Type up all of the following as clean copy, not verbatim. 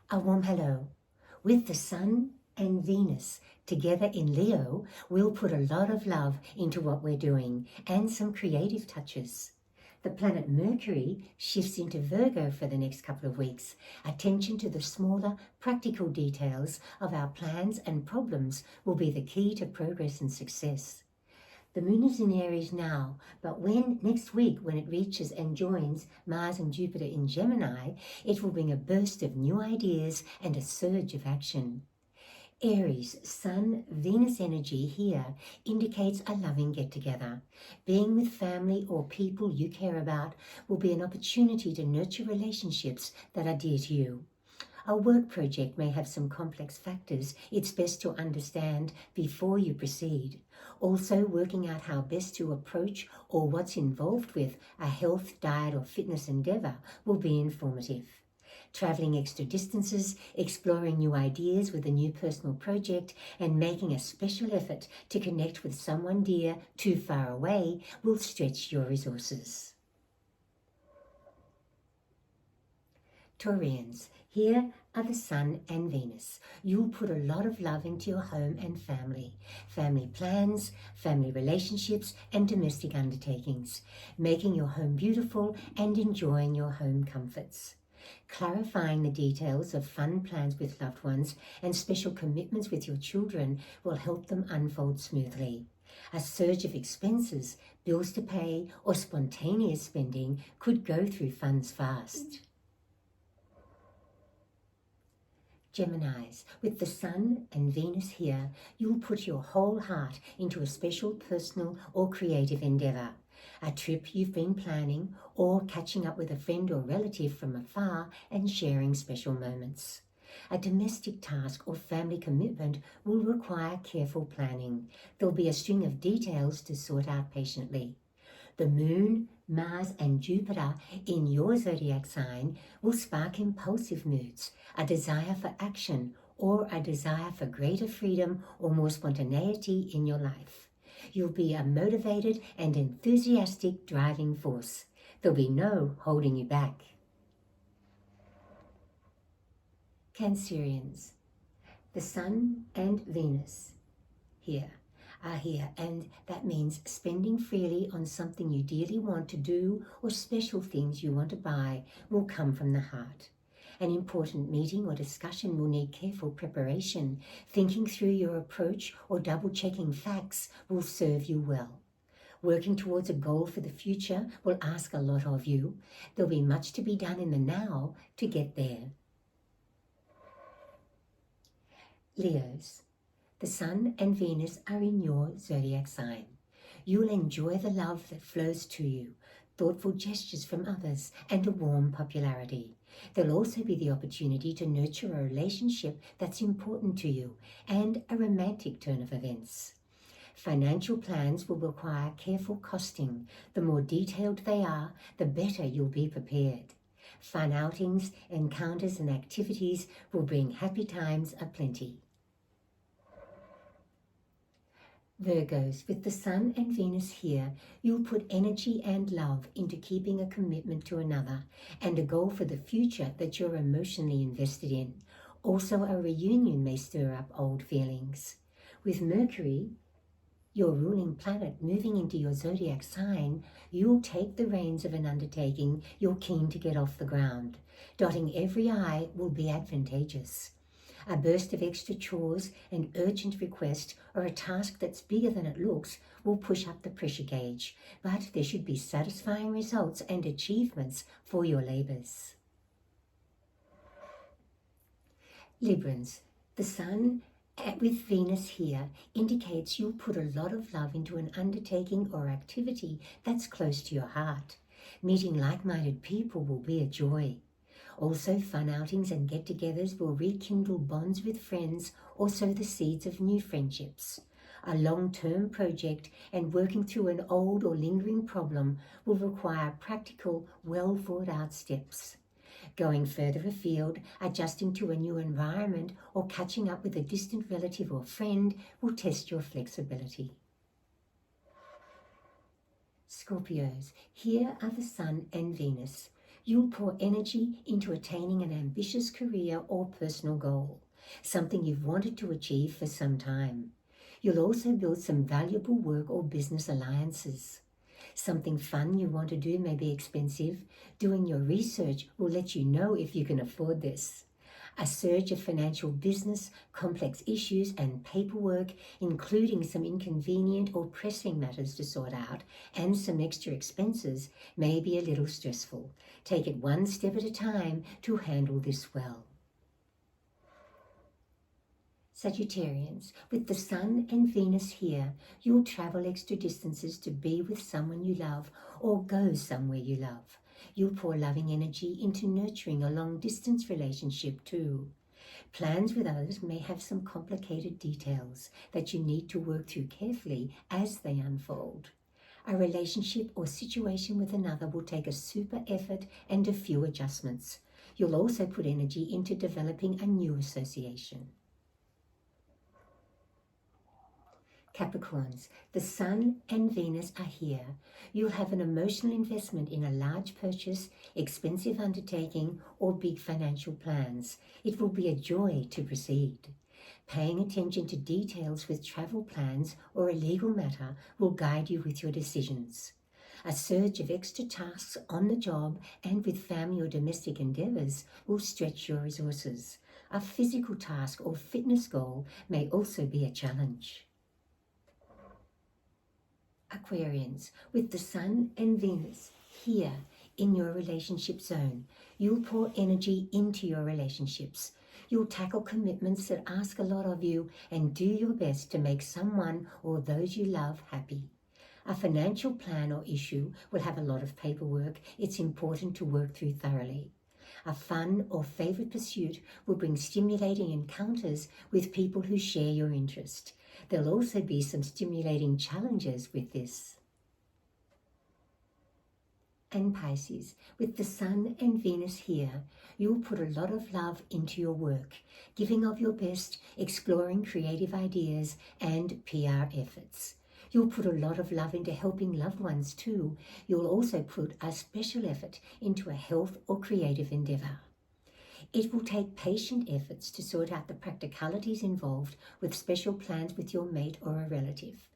A warm hello. With the Sun and Venus together in Leo, we'll put a lot of love into what we're doing and some creative touches. The planet Mercury shifts into Virgo for the next couple of weeks. Attention to the smaller, practical details of our plans and problems will be the key to progress and success. The moon is in Aries now, but next week when it reaches and joins Mars and Jupiter in Gemini, it will bring a burst of new ideas and a surge of action. Aries, Sun, Venus energy here indicates a loving get-together. Being with family or people you care about will be an opportunity to nurture relationships that are dear to you. A work project may have some complex factors it's best to understand before you proceed. Also, working out how best to approach or what's involved with a health, diet or fitness endeavour will be informative. Travelling extra distances, exploring new ideas with a new personal project and making a special effort to connect with someone dear too far away will stretch your resources. Taurians, here are the Sun and Venus. You'll put a lot of love into your home and family plans, family relationships and domestic undertakings, making your home beautiful and enjoying your home comforts. Clarifying the details of fun plans with loved ones and special commitments with your children will help them unfold smoothly. A surge of expenses, bills to pay or spontaneous spending could go through funds fast. Geminis, with the Sun and Venus here, you'll put your whole heart into a special personal or creative endeavour. A trip you've been planning or catching up with a friend or relative from afar and sharing special moments. A domestic task or family commitment will require careful planning. There'll be a string of details to sort out patiently. The Moon, Mars and Jupiter in your zodiac sign will spark impulsive moods, a desire for action or a desire for greater freedom or more spontaneity in your life. You'll be a motivated and enthusiastic driving force. There'll be no holding you back. Cancerians, the Sun and Venus are here, and that means spending freely on something you dearly want to do or special things you want to buy will come from the heart. An important meeting or discussion will need careful preparation. Thinking through your approach or double-checking facts will serve you well. Working towards a goal for the future will ask a lot of you. There'll be much to be done in the now to get there. Leos, the Sun and Venus are in your zodiac sign. You'll enjoy the love that flows to you, thoughtful gestures from others, and a warm popularity. There'll also be the opportunity to nurture a relationship that's important to you and a romantic turn of events. Financial plans will require careful costing. The more detailed they are, the better you'll be prepared. Fun outings, encounters and activities will bring happy times aplenty. Virgos, with the Sun and Venus here, you'll put energy and love into keeping a commitment to another and a goal for the future that you're emotionally invested in. Also, a reunion may stir up old feelings. With Mercury, your ruling planet, moving into your zodiac sign, you'll take the reins of an undertaking you're keen to get off the ground. Dotting every I will be advantageous. A burst of extra chores, an urgent request, or a task that's bigger than it looks will push up the pressure gauge, but there should be satisfying results and achievements for your labours. Librans, the Sun with Venus here indicates you'll put a lot of love into an undertaking or activity that's close to your heart. Meeting like-minded people will be a joy. Also, fun outings and get-togethers will rekindle bonds with friends or sow the seeds of new friendships. A long-term project and working through an old or lingering problem will require practical, well-thought-out steps. Going further afield, adjusting to a new environment or catching up with a distant relative or friend will test your flexibility. Scorpios, here are the Sun and Venus. You'll pour energy into attaining an ambitious career or personal goal, something you've wanted to achieve for some time. You'll also build some valuable work or business alliances. Something fun you want to do may be expensive. Doing your research will let you know if you can afford this. A surge of financial business, complex issues and paperwork, including some inconvenient or pressing matters to sort out and some extra expenses, may be a little stressful. Take it one step at a time to handle this well. Sagittarians, with the Sun and Venus here, you'll travel extra distances to be with someone you love or go somewhere you love. You'll pour loving energy into nurturing a long-distance relationship too. Plans with others may have some complicated details that you need to work through carefully as they unfold. A relationship or situation with another will take a super effort and a few adjustments. You'll also put energy into developing a new association. Capricorns, the Sun and Venus are here. You'll have an emotional investment in a large purchase, expensive undertaking, or big financial plans. It will be a joy to proceed. Paying attention to details with travel plans or a legal matter will guide you with your decisions. A surge of extra tasks on the job and with family or domestic endeavours will stretch your resources. A physical task or fitness goal may also be a challenge. Aquarians, with the Sun and Venus here in your relationship zone, you'll pour energy into your relationships. You'll tackle commitments that ask a lot of you and do your best to make someone or those you love happy. A financial plan or issue will have a lot of paperwork it's important to work through thoroughly. A fun or favourite pursuit will bring stimulating encounters with people who share your interest. There'll also be some stimulating challenges with this. And Pisces, with the Sun and Venus here, you'll put a lot of love into your work, giving of your best, exploring creative ideas and PR efforts. You'll put a lot of love into helping loved ones too. You'll also put a special effort into a health or creative endeavour. It will take patient efforts to sort out the practicalities involved with special plans with your mate or a relative.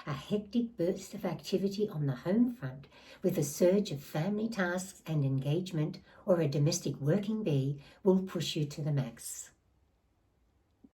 A hectic burst of activity on the home front with a surge of family tasks and engagement or a domestic working bee will push you to the max.